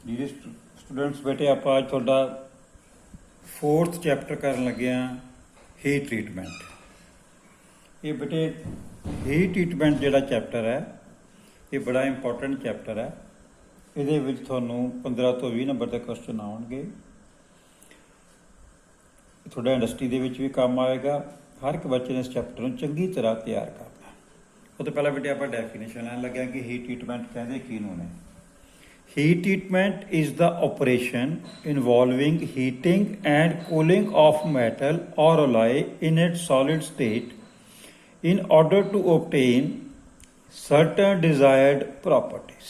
Dear students बेटे आप अज तुहाडा 4th चैप्टर करन लगे हाँ हीट ट्रीटमेंट। ये बेटे हीट ट्रीटमेंट जिहड़ा चैप्टर है ये बड़ा इंपॉर्टेंट चैप्टर है। ये तुहानूं 15 तो 20 नंबर के क्वेश्चन आउणगे। थोड़ा इंडस्ट्री दे विच भी काम आएगा। हर एक बच्चे ने इस चैप्टर में चंगी तरह तैयार करना। वो तो पहले बेटे आप डेफिनेशन लैन लगे कि हीट ट्रीटमेंट कहते किनूं ने। Heat treatment is the operation involving heating and cooling of metal or alloy in its solid state in order to obtain certain desired properties।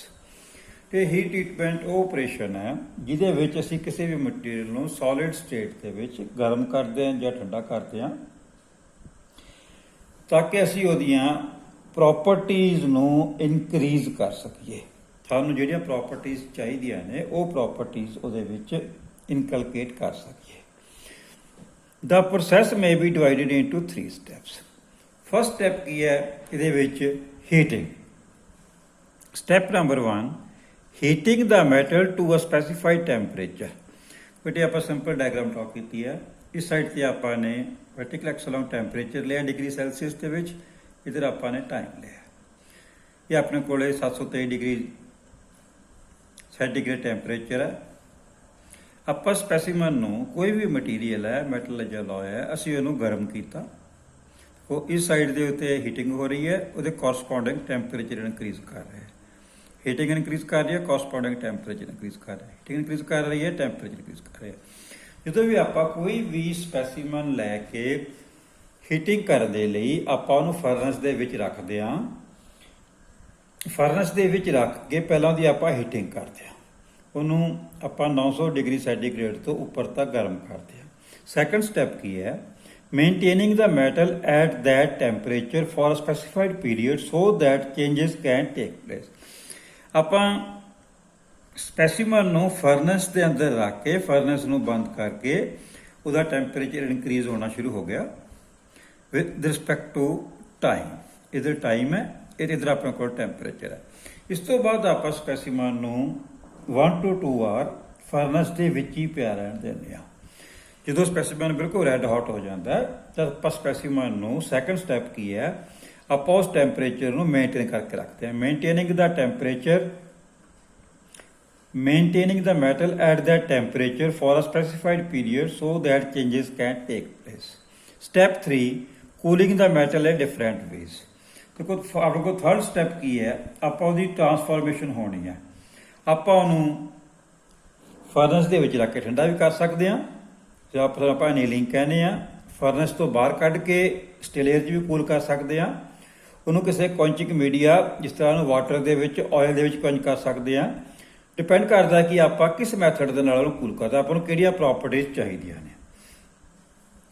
ਤੇ ਹੀਟ ਟਰੀਟਮੈਂਟ ਉਹ ਆਪਰੇਸ਼ਨ ਹੈ ਜਿਹਦੇ ਵਿੱਚ ਅਸੀਂ ਕਿਸੇ ਵੀ ਮਟੀਰੀਅਲ ਨੂੰ ਸੋਲਿਡ ਸਟੇਟ ਦੇ ਵਿੱਚ ਗਰਮ ਕਰਦੇ ਹਾਂ ਜਾਂ ਠੰਡਾ ਕਰਦੇ ਹਾਂ ਤਾਂ ਕਿ ਅਸੀਂ ਉਹਦੀਆਂ ਪ੍ਰੋਪਰਟੀਜ਼ ਨੂੰ ਇਨਕਰੀਜ਼ ਕਰ ਸਕੀਏ। ਸਾਨੂੰ ਜਿਹੜੀਆਂ ਪ੍ਰੋਪਰਟੀਜ਼ ਚਾਹੀਦੀਆਂ ਨੇ ਉਹ ਪ੍ਰੋਪਰਟੀਜ਼ ਉਹਦੇ ਵਿੱਚ ਇਨਕਲਕੇਟ ਕਰ ਸਕੀਏ। The process may be divided into 3 steps. First step ਕੀ ਹੈ ਇਹਦੇ ਵਿੱਚ heating. Step number 1 heating the metal to a specified temperature. ਬੇਟੇ ਆਪਾਂ ਸਿੰਪਲ ਡਾਇਗਰਾਮ ਟਾਕ ਕੀਤੀ ਹੈ। ਇਸ ਸਾਈਡ ਤੇ ਆਪਾਂ ਨੇ ਵਰਟੀਕਲ ਐਕਸ ਅਲੋਂਗ ਟੈਂਪਰੇਚਰ ਲਿਆ ਡਿਗਰੀ ਸੈਲਸੀਅਸ ਦੇ ਵਿੱਚ, ਇੱਧਰ ਆਪਾਂ ਨੇ ਟਾਈਮ ਲਿਆ। ਇਹ ਆਪਣੇ ਕੋਲੇ 723 ਡਿਗਰੀ ਸੈਂਟੀਗ੍ਰੇਡ ਟੈਂਪਰੇਚਰ ਹੈ। ਆਪਾਂ ਸਪੈਸੀਮਨ ਨੂੰ ਕੋਈ ਵੀ ਮਟੀਰੀਅਲ ਹੈ ਮੈਟਲ ਜਾਂ ਅਲੋਏ ਹੈ ਅਸੀਂ ਉਹਨੂੰ ਗਰਮ ਕੀਤਾ। ਉਹ ਇਸ ਸਾਈਡ ਦੇ ਉੱਤੇ ਹੀਟਿੰਗ ਹੋ ਰਹੀ ਹੈ, ਉਹਦੇ ਕੋਰਸਪੋਂਡਿੰਗ ਟੈਂਪਰੇਚਰ ਇਨਕਰੀਜ਼ ਕਰ ਰਿਹਾ ਹੈ। ਹੀਟਿੰਗ ਇਨਕਰੀਜ਼ ਕਰ ਰਹੀ ਹੈ, ਕੋਰਸਪੋਂਡਿੰਗ ਟੈਂਪਰੇਚਰ ਇਨਕਰੀਜ਼ ਕਰ ਰਿਹਾ ਹੈ। ਹੀਟਿੰਗ ਇਨਕਰੀਜ਼ ਕਰ ਰਹੀ ਹੈ, ਟੈਂਪਰੇਚਰ ਇਨਕਰੀਜ਼ ਕਰ ਰਿਹਾ ਹੈ। ਜਦੋਂ ਵੀ ਆਪਾਂ ਕੋਈ ਵੀ ਸਪੈਸੀਮਨ ਲੈ ਕੇ ਹੀਟਿੰਗ ਕਰਨ ਦੇ ਲਈ ਆਪਾਂ ਉਹਨੂੰ ਫਰਨਸ ਦੇ ਵਿੱਚ ਰੱਖਦੇ ਹਾਂ। ਫਰਨਸ ਦੇ ਵਿੱਚ ਰੱਖ ਕੇ ਪਹਿਲਾਂ ਦੀ ਆਪਾਂ ਹੀਟਿੰਗ ਕਰਦੇ ਹਾਂ, ਉਹਨੂੰ ਆਪਾਂ 900 ਡਿਗਰੀ ਸੈਂਟੀਗ੍ਰੇਡ ਤੋਂ ਉੱਪਰ ਤੱਕ ਗਰਮ ਕਰਦੇ ਹਾਂ। ਸੈਕੰਡ ਸਟੈਪ ਕੀ ਹੈ maintaining the metal at that temperature for a specified period so that changes can take place. ਆਪਾਂ ਸਪੈਸੀਮਨ ਨੂੰ ਫਰਨਸ ਦੇ ਅੰਦਰ ਰੱਖ ਕੇ ਫਰਨਸ ਨੂੰ ਬੰਦ ਕਰਕੇ ਉਹਦਾ ਟੈਂਪਰੇਚਰ ਇਨਕਰੀਜ਼ ਹੋਣਾ ਸ਼ੁਰੂ ਹੋ ਗਿਆ ਵਿਦ ਰਿਸਪੈਕਟ ਟੂ ਟਾਈਮ। ਇਧਰ ਟਾਈਮ ਹੈ, इधर अपने को टैंपरेचर है। इस तो बाद आप स्पैसीमन नूं 1 to 2 आवर फरनस के विच ही पिया रहन दिंदे आ। जो स्पैसीमन बिल्कुल रैड हॉट हो जाता है तो आप स्पैसीमन नूं सैकंड स्टैप की है आप उस टैंपरेचर नूं मेनटेन करके रखते हैं। Maintaining the temperature maintaining the metal at that temperature for a specified period so that changes can take place. Step 3 cooling the metal in different ways. देखो अपने को थर्ड स्टैप की है आप ट्रांसफॉर्मेशन होनी है। आप फरनस के रख के ठंडा भी कर सकते हैं जो आप एनीलिंग कहने फरनस तो बाहर कढ़ के स्टिल एयर भी कूल कर सकते हैं। उन्होंने किसी कॉन्चिक मीडिया जिस तरह वाटर के ऑयल के कंच कर सकते हैं। डिपेंड करता है कि आप किस मैथड के नाल कूल करते आपको किहड़ियां प्रॉपर्टीज चाहिए ने।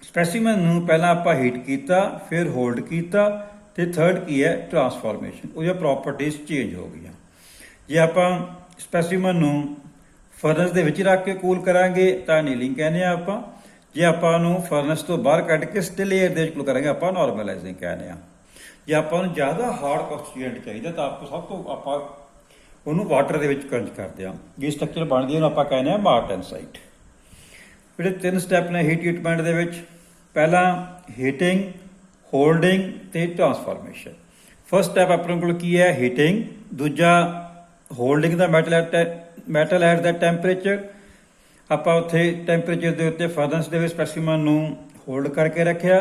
स्पैसीमन पहला आप हीट किया फिर होल्ड किया तो थर्ड की है ट्रांसफॉर्मेशन, वो प्रॉपर्टीज चेंज हो गई। जे आप स्पैसीमन फरनस के विच रख के कूल करांगे तो नीलिंग कहने आप। जे आप फरनस तो बाहर कढ़ के स्टिल एयर के कूल करांगे आप नॉर्मलाइजिंग कहने। जे आप ज़्यादा हार्ड कॉन्स्टिट्यूएंट चाहिए तो आप सब तो आप उन्होंने वाटर के कंच करते हैं। जी स्ट्रक्चर बनती है आप कहने मार्टेनसाइट। फिर 3 स्टैप ने हीट ट्रीटमेंट के पहला हीटिंग होल्डिंग ते ट्रांसफॉर्मेशन। फर्स्ट स्टैप अपने को की है हीटिंग, दूजा holding the metal at the temperature. आप उत्थे टैंपरेचर के उत्ते फरनस के स्पैसीमन नूं होल्ड करके रखा।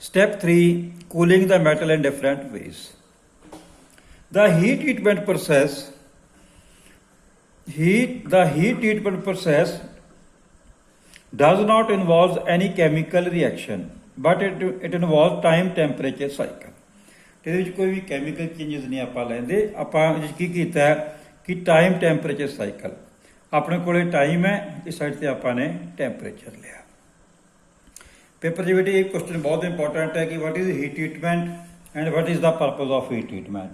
Step 3 cooling the metal in different veg. The heat treatment process does not involve any chemical reaction but it involves time temperature cycle। ਇਹਦੇ कोई भी chemical changes नहीं आप लेंदे। आप की कीता है कि टाइम टैंपरेचर साइकिल अपने को टाइम है, इस साइड से आपने टैंपरेचर लिया। पेपर जी बेटे एक क्वेश्चन बहुत इंपॉर्टेंट है कि what is heat treatment and what is the purpose of heat treatment.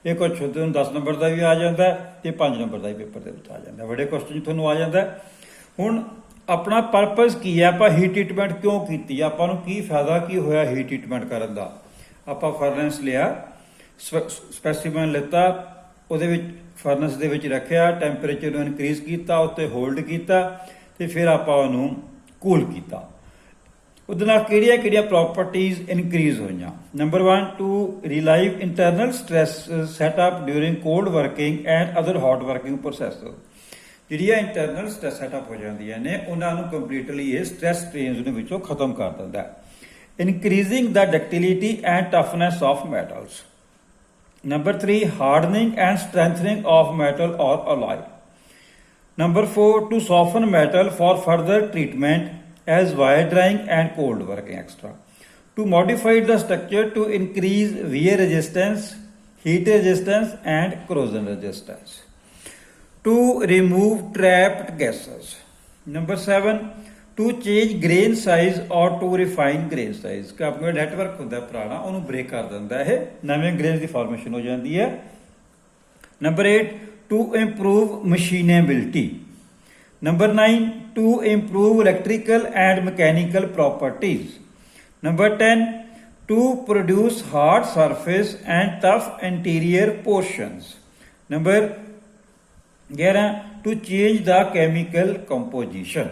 ये कुछ 10 नंबर का भी आ जाता है तो 5 नंबर का भी पेपर के आ जाता है। बड़े क्वेश्चन थोड़ा आ जाता है। हुण अपना परपज़ की है, आप हीट ट्रीटमेंट क्यों की, आपको की फायदा की होया हीट ट्रीटमेंट करन दा। आप फरनस लिया, स्पैसीमन लेता, ਉਹਦੇ ਵਿੱਚ ਫਰਨਸ ਦੇ ਵਿੱਚ ਰੱਖਿਆ, ਟੈਂਪਰੇਚਰ ਨੂੰ ਇਨਕਰੀਜ਼ ਕੀਤਾ, ਉੱਤੇ ਹੋਲਡ ਕੀਤਾ ਤੇ ਫਿਰ ਆਪਾਂ ਉਹਨੂੰ ਕੂਲ ਕੀਤਾ। ਉਹਦੇ ਨਾਲ ਕਿਹੜੀਆਂ ਕਿਹੜੀਆਂ ਪ੍ਰੋਪਰਟੀਜ਼ ਇਨਕਰੀਜ਼ ਹੋਈਆਂ? ਨੰਬਰ 1, to relieve internal stress setup during cold working and other hot working process. ਜਿਹੜੀਆਂ ਇੰਟਰਨਲ ਸਟ੍ਰੈਸ ਸੈਟਅਪ ਹੋ ਜਾਂਦੀਆਂ ਨੇ ਉਹਨਾਂ ਨੂੰ ਕੰਪਲੀਟਲੀ ਇਹ ਸਟ੍ਰੈਸ ਸਟ੍ਰੇਨਸ ਦੇ ਵਿੱਚੋਂ ਖਤਮ ਕਰ ਦਿੰਦਾ ਹੈ। Increasing the ductility and toughness of metals. ਨੰਬਰ 3, hardening and strengthening of metal or alloy. ਨੰਬਰ 4, to soften metal for further treatment as wire drying and cold working extra. To modify the structure to increase wear resistance, heat resistance and corrosion resistance. To remove trapped gases. Number 7, to change grain size or to refine grain size. ਕਿ ਆਪਣਾ network ਹੁੰਦਾ ਪੁਰਾਣਾ ਉਹਨੂੰ break ਕਰ ਦਿੰਦਾ ਇਹ, ਨਵੇਂ grains ਦੀ formation ਹੋ ਜਾਂਦੀ ਹੈ। Number 8, to improve machinability. Number 9, to improve electrical and mechanical properties. Number 10, to produce hard surface and tough interior portions. Number 11, to change the chemical composition.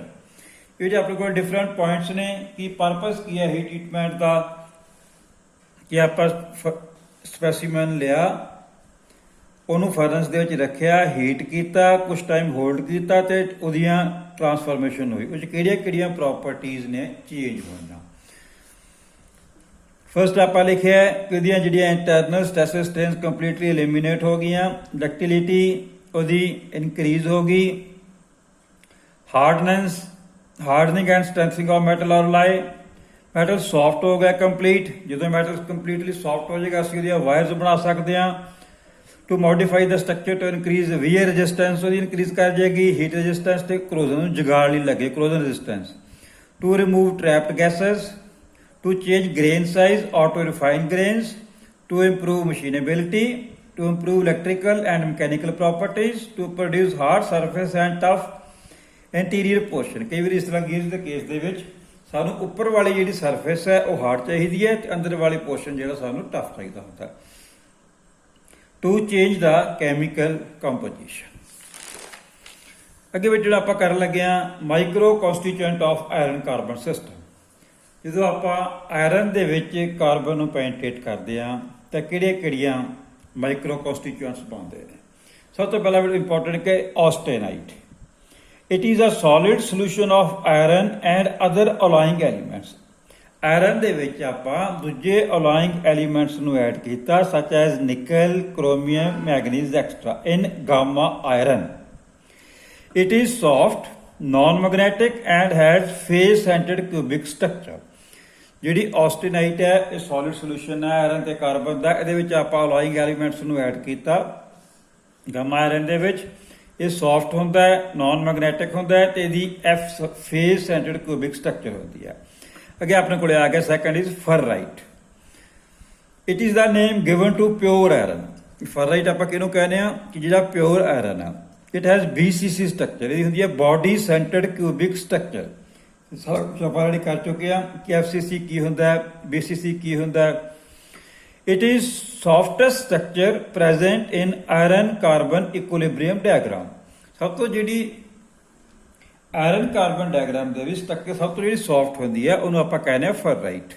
ਇਹ ਜੋ ਆਪਣੇ ਕੋਲ ਡਿਫਰੈਂਟ ਪੁਆਇੰਟਸ ਨੇ ਕਿ ਪਰਪਸ ਕੀ ਹੈ ਹੀਟ ਟ੍ਰੀਟਮੈਂਟ ਦਾ, ਕਿ ਆਪਾਂ ਸਪੈਸੀਮਨ ਲਿਆ, ਉਹਨੂੰ ਫਰਨਸ ਦੇ ਵਿੱਚ ਰੱਖਿਆ, ਹੀਟ ਕੀਤਾ, ਕੁਝ ਟਾਈਮ ਹੋਲਡ ਕੀਤਾ ਤੇ ਉਹਦੀਆਂ ਟਰਾਂਸਫਾਰਮੇਸ਼ਨ ਹੋਈ। ਉਹ 'ਚ ਕਿਹੜੀਆਂ ਕਿਹੜੀਆਂ ਪ੍ਰੋਪਰਟੀਜ਼ ਨੇ ਚੇਂਜ ਹੋਈਆਂ। ਫਸਟ ਆਪਾਂ ਲਿਖਿਆ ਕਿ ਉਹਦੀਆਂ ਜਿਹੜੀਆਂ ਇੰਟਰਨਲ ਸਟ੍ਰੈਸ ਸਟ੍ਰੇਨਸ ਕੰਪਲੀਟਲੀ ਐਲੀਮੀਨੇਟ ਹੋ ਗਈਆਂ, ਡਕਟਿਲਿਟੀ ਉਹਦੀ ਇਨਕਰੀਜ਼ ਹੋ ਗਈ, hardening and strengthening of metal or alloy, metal soft ਹੋ ਗਿਆ ਕੰਪਲੀਟ। ਜਦੋਂ ਮੈਟਲ ਕੰਪਲੀਟਲੀ ਸੌਫਟ ਹੋ ਜਾਏਗਾ ਅਸੀਂ ਉਹਦੀਆਂ ਵਾਇਰਸ ਬਣਾ ਸਕਦੇ ਹਾਂ। ਟੂ ਮੋਡੀਫਾਈ ਦਾ structure to increase wear resistance, ਉਹਦੀ ਇਨਕਰੀਜ਼ ਕਰ ਜਾਏਗੀ, ਹੀਟ ਰੈਜ਼ਿਸਟੈਂਸ ਤੇ ਕਰੋਜ਼ਨ ਨੂੰ ਜਗਾੜ ਲਈ ਲੱਗੇ, corrosion resistance. To remove trapped gases, to change grain size or to refine grains, to improve machinability, to improve electrical and mechanical properties, to produce hard surface and tough interior portion. ਕਈ ਵਾਰੀ ਇਸ ਤਰ੍ਹਾਂ gauge ਦੇ case ਦੇ ਵਿੱਚ ਸਾਨੂੰ ਉੱਪਰ ਵਾਲੀ ਜਿਹੜੀ ਸਰਫੇਸ ਹੈ ਉਹ ਹਾਰਡ ਚਾਹੀਦੀ ਹੈ ਤੇ ਅੰਦਰ ਵਾਲੀ ਪੋਰਸ਼ਨ ਜਿਹੜਾ ਸਾਨੂੰ ਟਫ ਚਾਹੀਦਾ ਹੁੰਦਾ ਹੈ। To change the chemical composition. ਅੱਗੇ ਵਿੱਚ ਜਿਹੜਾ ਆਪਾਂ ਕਰਨ ਲੱਗੇ ਹਾਂ micro constituent of iron carbon system. ਜਦੋਂ ਆਪਾਂ ਆਇਰਨ ਦੇ ਵਿੱਚ ਕਾਰਬਨ ਨੂੰ ਪੈਨਟ੍ਰੇਟ ਕਰਦੇ ਹਾਂ ਤਾਂ ਕਿਹੜੀਆਂ ਕਿਹੜੀਆਂ ਮਾਈਕਰੋ ਕਨਸਟੀਟਿਊਐਂਟਸ ਬਣਦੇ ਨੇ। ਸਭ ਤੋਂ ਪਹਿਲਾਂ ਬੜਾ ਇੰਪੋਰਟੈਂਟ ਕਿ ਆਸਟੇਨਾਈਟ। It is a solid solution of iron and other alloying elements. Iron ਦੇ ਵਿੱਚ ਆਪਾਂ ਦੂਜੇ alloying elements ਨੂੰ ਐਡ ਕੀਤਾ such as nickel, chromium, manganese, etc. in gamma iron. It is soft, non-magnetic and has face-centered cubic structure. ਜਿਹੜੀ ਆਸਟੇਨਾਈਟ ਹੈ ਇਹ solid solution ਹੈ ਆਇਰਨ ਤੇ ਕਾਰਬਨ ਦਾ। ਇਹਦੇ ਵਿੱਚ ਆਪਾਂ alloying elements ਨੂੰ ਐਡ ਕੀਤਾ ਗਾਮਾ ਆਇਰਨ ਦੇ ਵਿੱਚ। ਇਹ ਸੌਫਟ ਹੁੰਦਾ ਹੈ, ਨਾਨ ਮੈਗਨੈਟਿਕ ਹੁੰਦਾ ਹੈ ਤੇ ਇਹਦੀ ਫੇਸ ਸੈਂਟਰਡ ਕਿਊਬਿਕ ਸਟਰਕਚਰ ਹੁੰਦੀ ਹੈ। ਅੱਗੇ ਆਪਣੇ ਕੋਲੇ ਆ ਗਿਆ second is ferrite. It is the name given to pure iron. Ferrite ਆਪਾਂ ਕਿਹਨੂੰ ਕਹਿੰਦੇ ਆ ਕਿ ਜਿਹੜਾ ਪਿਓਰ ਆਇਰਨ ਆ। ਇਟ ਹੈਜ਼ BCC ਸਟਰਕਚਰ, ਇਹਦੀ ਹੁੰਦੀ ਹੈ ਬਾਡੀ ਸੈਂਟਰਡ ਕਿਊਬਿਕ ਸਟਰਕਚਰ। ਆਪਾਂ ਜਿਹੜੀ ਕਰ ਚੁੱਕੇ ਆ ਕਿ FCC ਕੀ ਹੁੰਦਾ ਹੈ, BCC ਕੀ ਹੁੰਦਾ ਹੈ। It is softest structure present in iron carbon equilibrium diagram. ਸਭ ਤੋਂ ਜਿਹੜੀ ਆਇਰਨ ਕਾਰਬਨ ਡਾਇਗਰਾਮ ਦੇ ਵਿੱਚ ਸਟਰਕਚਰ ਸਭ ਤੋਂ ਜਿਹੜੀ ਸੌਫਟ ਹੁੰਦੀ ਹੈ ਉਹਨੂੰ ਆਪਾਂ ਕਹਿੰਦੇ ਆ ਫਰਰਾਈਟ।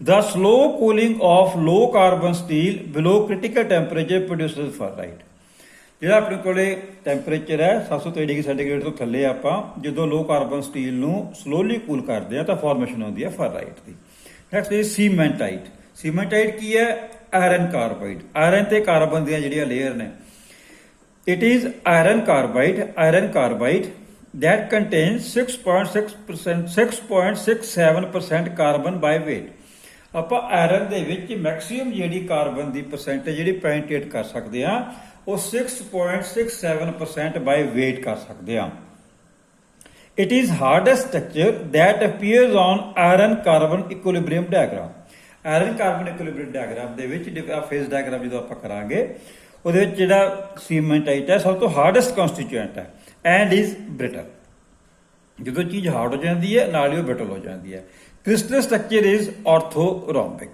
The slow cooling of low carbon steel below critical temperature produces ferrite. ਜਿਹੜਾ ਆਪਣੇ ਕੋਲੇ ਟੈਂਪਰੇਚਰ ਹੈ 723 ਡਿਗਰੀ ਸੈਂਟੀਗ੍ਰੇਡ ਤੋਂ ਥੱਲੇ ਆਪਾਂ ਜਦੋਂ ਲੋ ਕਾਰਬਨ ਸਟੀਲ ਨੂੰ ਸਲੋਲੀ ਕੂਲ ਕਰਦੇ ਆ ਤਾਂ ਫਾਰਮੇਸ਼ਨ ਹੁੰਦੀ ਹੈ ਫਰਰਾਈਟ ਦੀ। Next is ਸੀਮੈਂਟਾਈਟ। ਸੀਮੈਂਟਾਈਟ ਕੀ ਹੈ? Iron carbide. ਆਇਰਨ ਤੇ ਕਾਰਬਨ ਦੀਆਂ ਜਿਹੜੀਆਂ ਲੇਅਰ ਨੇ। It is iron carbide that contains 6.67% carbon by weight। ਆਪਾਂ ਆਇਰਨ ਦੇ ਵਿੱਚ ਮੈਕਸਿਮਮ ਜਿਹੜੀ ਕਾਰਬਨ ਦੀ ਪਰਸੈਂਟੇਜ ਜਿਹੜੀ ਪੈਨਟ੍ਰੇਟ ਕਰ ਸਕਦੇ ਆ ਉਹ 6.67% ਬਾਈ weight ਕਰ ਸਕਦੇ ਆ। It is hardest structure that appears on iron carbon equilibrium diagram। Iron carbon equilibrium diagram ਦੇ ਵਿੱਚ ਫੇਸ ਡਾਇਗਰਾਮ ਜਦੋਂ ਆਪਾਂ ਕਰਾਂਗੇ ਉਹਦੇ ਵਿੱਚ ਜਿਹੜਾ ਸੀਮੈਂਟਾਈਟ ਹੈ ਸਭ ਤੋਂ ਹਾਰਡੈਸਟ ਕਨਸਟੀਟਿਊਐਂਟ ਹੈ ਐਂਡ ਇਜ਼ ਬ੍ਰਿਟਲ। ਜਦੋਂ ਚੀਜ਼ ਹਾਰਡ ਹੋ ਜਾਂਦੀ ਹੈ ਨਾਲ ਹੀ ਉਹ ਬ੍ਰਿਟਲ ਹੋ ਜਾਂਦੀ ਹੈ। Crystal structure is orthorhombic.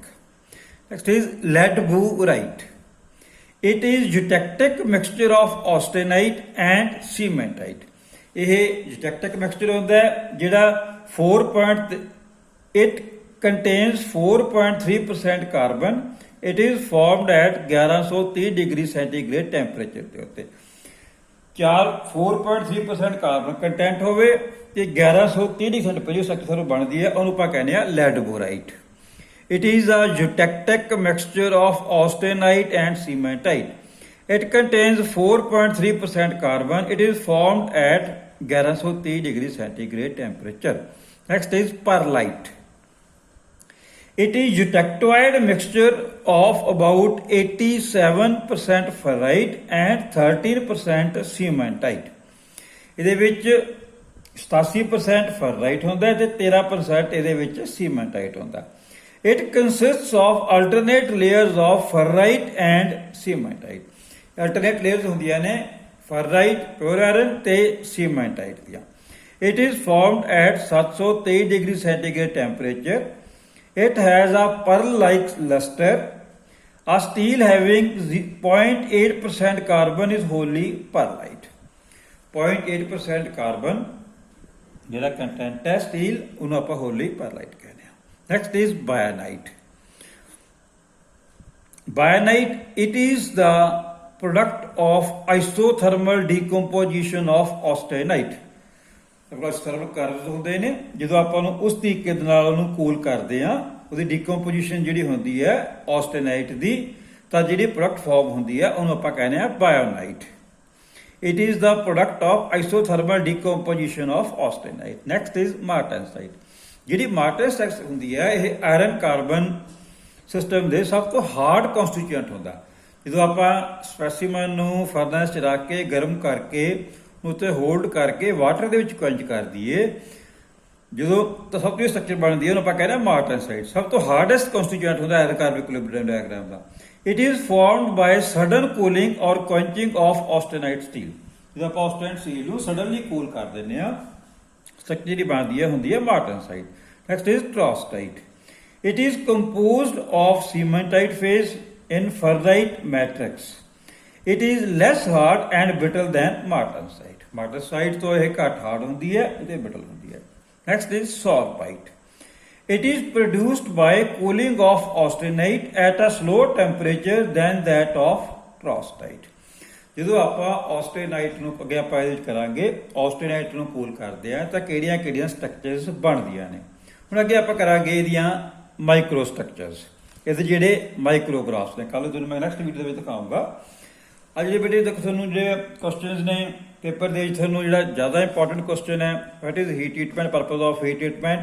Next is ledeburite. It is eutectic mixture of austenite and cementite. ਇਹ ਜੂਟੈਕਟਿਕ ਮਿਕਸਚਰ ਹੁੰਦਾ ਹੈ ਜਿਹੜਾ 4. contains 4.3% carbon. It is formed at 1130 degree centigrade temperature ਦੇ ਉੱਤੇ। 4.3% ਕਾਰਬਨ ਕੰਟੈਂਟ ਹੋਵੇ ਤੇ 1130 ਡਿਗਰੀ ਸੈਂਟੀਗ੍ਰੇਡ ਸਟਰਕਚਰ ਬਣਦੀ ਹੈ, ਉਹਨੂੰ ਆਪਾਂ ਕਹਿੰਦੇ ਆ ਲੈਡਬੋਰਾਈਟ। It is a eutectic mixture of austenite and cementite. It contains 4.3% carbon. It is formed at 1130 degree centigrade temperature. Next is perlite. It is eutectoid mixture of about 87% ferrite and 13% cementite. ਇਹਦੇ ਵਿੱਚ 87% ferrite ਹੁੰਦਾ ਹੈ ਤੇ 13% ਇਹਦੇ ਵਿੱਚ cementite ਹੁੰਦਾ ਹੈ। It consists of alternate layers of ferrite and cementite. Alternate layers ਹੁੰਦੀਆਂ ਨੇ ferrite, pure iron ਤੇ cementite ਦੀਆਂ। It is formed at 723 degree centigrade temperature. It has a pearl-like luster. A steel having 0.8% carbon is wholly perlite. 0.8% carbon ਜਿਹੜਾ content ਹੈ steel ਉਹਨੂੰ ਆਪਾਂ wholly perlite ਕਹਿੰਦੇ ਹਾਂ। Next is bayanite. Bayanite, it is the product of isothermal decomposition of austenite. Thermal ਕਾਰਜ ਹੁੰਦੇ ਨੇ, ਜਦੋਂ ਆਪਾਂ ਨੂੰ ਉਸ ਤਰੀਕੇ ਦੇ ਨਾਲ ਉਹਨੂੰ ਕੂਲ ਕਰਦੇ ਆ, ਉਹਦੀ ਡੀਕੰਪੋਜੀਸ਼ਨ ਜਿਹੜੀ ਹੁੰਦੀ ਹੈ ਆਸਟੇਨਾਈਟ ਦੀ, ਤਾਂ ਜਿਹੜੀ ਪ੍ਰੋਡਕਟ ਫਾਰਮ ਹੁੰਦੀ ਹੈ ਉਹਨੂੰ ਆਪਾਂ ਕਹਿੰਦੇ ਆ bainite. It is the product of isothermal decomposition of austenite. Next is martensite. ਜਿਹੜੀ ਮਾਰਟੈਨਸਾਈਟ ਹੁੰਦੀ ਹੈ ਇਹ ਆਇਰਨ ਕਾਰਬਨ ਸਿਸਟਮ ਦੇ ਸਭ ਤੋਂ ਹਾਰਡ ਕਨਸਟੀਟਿਊਐਂਟ ਹੁੰਦਾ। ਜਦੋਂ ਆਪਾਂ ਸਪੈਸੀਮਨ ਨੂੰ ਫਰਨੈਸ 'ਚ ਰੱਖ ਕੇ ਗਰਮ ਕਰਕੇ ਉੱਤੇ ਹੋਲਡ ਕਰਕੇ ਵਾਟਰ ਦੇ ਵਿੱਚ ਕੁਐਂਚ ਕਰ ਦਈਏ, ਜਦੋਂ ਤਾਂ ਸਭ ਤੋਂ ਸਟਰਕਚਰ ਬਣਦੀ ਹੈ ਉਹਨੂੰ ਆਪਾਂ ਕਹਿੰਦੇ ਮਾਰਟੈਨਸਾਈਟ। ਸਭ ਤੋਂ ਹਾਰਡੈਸਟ ਕਨਸਟੀਟਿਊਐਂਟ ਹੁੰਦਾ ਆਇਰਨ ਕਾਰਬਨ ਇਕੁਇਲਿਬਰੀਅਮ ਡਾਇਗਰਾਮ ਦਾ। It is formed by sudden cooling or quenching of austenite steel. ਜਦੋਂ ਆਪਾਂ ਆਸਟੇਨਾਈਟ ਸਟੀਲ ਨੂੰ ਸਡਨਲੀ ਕੂਲ ਕਰ ਦਿੰਦੇ ਆ, ਸਟਰਕਚਰ ਜਿਹੜੀ ਬਣਦੀ ਹੈ ਹੁੰਦੀ ਹੈ martensite. Next is troostite. It is composed of cementite phase in ferrite matrix. It is less hard and brittle than martensite. Martensite ਤੋਂ ਇਹ ਘੱਟ ਹਾਰਡ ਹੁੰਦੀ ਹੈ ਤੇ brittle ਹੁੰਦੀ ਹੈ। Next is sorbite. It is produced by cooling of austenite at a slower temperature than that of trostite. ਜਦੋਂ ਆਪਾਂ austenite ਨੂੰ ਅੱਗੇ ਆਪਾਂ ਇਹਦੇ ਵਿੱਚ ਕਰਾਂਗੇ, austenite ਨੂੰ ਕੂਲ ਕਰਦੇ ਆ ਤਾਂ ਕਿਹੜੀਆਂ ਸਟਰਕਚਰਸ ਬਣਦੀਆਂ ਨੇ। ਹੁਣ ਅੱਗੇ ਆਪਾਂ ਕਰਾਂਗੇ ਇਹਦੀਆਂ ਮਾਈਕਰੋ ਸਟਰਕਚਰਸ, ਇਹਦੇ ਜਿਹੜੇ ਮਾਈਕਰੋਗ੍ਰਾਫਸ ਨੇ। ਕੱਲ੍ਹ ਤੁਹਾਨੂੰ ਮੈਂ ਨੈਕਸਟ ਵੀਡੀਓ ਦੇ ਵਿੱਚ ਦਿਖਾਊਂਗਾ। ਅੱਜ ਜਿਹੜੇ ਬੇਟੇ ਦੇਖੋ ਤੁਹਾਨੂੰ ਜਿਹੜੇ ਕੁਐਸਚਨਸ ਨੇ ਪੇਪਰ ਦੇ ਵਿੱਚ, ਤੁਹਾਨੂੰ ਜਿਹੜਾ ਜ਼ਿਆਦਾ ਇੰਪੋਰਟੈਂਟ ਕੁਐਸਚਨ ਹੈ what is heat treatment, purpose of heat treatment.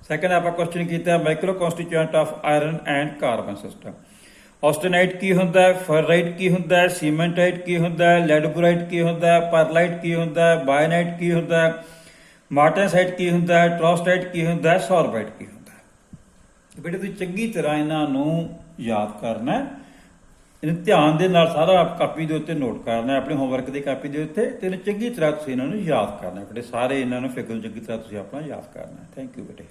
Second ਆਪਾਂ ਕੁਐਸਚਨ ਕੀਤਾ micro constituent of iron and carbon system. Austenite ਕੀ ਹੁੰਦਾ ਹੈ, ਫਰਰਾਈਟ ਕੀ ਹੁੰਦਾ ਹੈ, ਸੀਮੈਂਟਾਈਟ ਕੀ ਹੁੰਦਾ ਹੈ, ਲੈਡਬੋਰਾਈਟ ਕੀ ਹੁੰਦਾ ਹੈ, ਪਰਲਾਈਟ ਕੀ ਹੁੰਦਾ ਹੈ, ਬਾਇਨਾਈਟ ਕੀ ਹੁੰਦਾ ਹੈ, ਮਾਰਟੈਨਸਾਈਟ ਕੀ ਹੁੰਦਾ ਹੈ, ਟਰੋਸਟਾਈਟ ਕੀ ਹੁੰਦਾ ਹੈ, ਸੋਰਬਾਈਟ ਕੀ ਹੁੰਦਾ ਹੈ। ਬੇਟੇ ਤੁਸੀਂ ਚੰਗੀ ਤਰ੍ਹਾਂ ਇਹਨਾਂ ਨੂੰ ਯਾਦ ਕਰਨਾ, ਇਹਨੂੰ ਧਿਆਨ ਦੇ ਨਾਲ ਸਾਰਾ ਕਾਪੀ ਦੇ ਉੱਤੇ ਨੋਟ ਕਰਨਾ, ਆਪਣੇ ਹੋਮਵਰਕ ਦੀ ਕਾਪੀ ਦੇ ਉੱਤੇ, ਤੇ ਇਹਨੂੰ ਚੰਗੀ ਤਰ੍ਹਾਂ ਤੁਸੀਂ ਇਹਨਾਂ ਨੂੰ ਯਾਦ ਕਰਨਾ ਬੇਟੇ। ਸਾਰੇ ਇਹਨਾਂ ਨੂੰ ਫਿਗਰ ਚੰਗੀ ਤਰ੍ਹਾਂ ਤੁਸੀਂ ਆਪਣਾ ਯਾਦ ਕਰਨਾ। ਥੈਂਕ ਯੂ ਬੇਟੇ।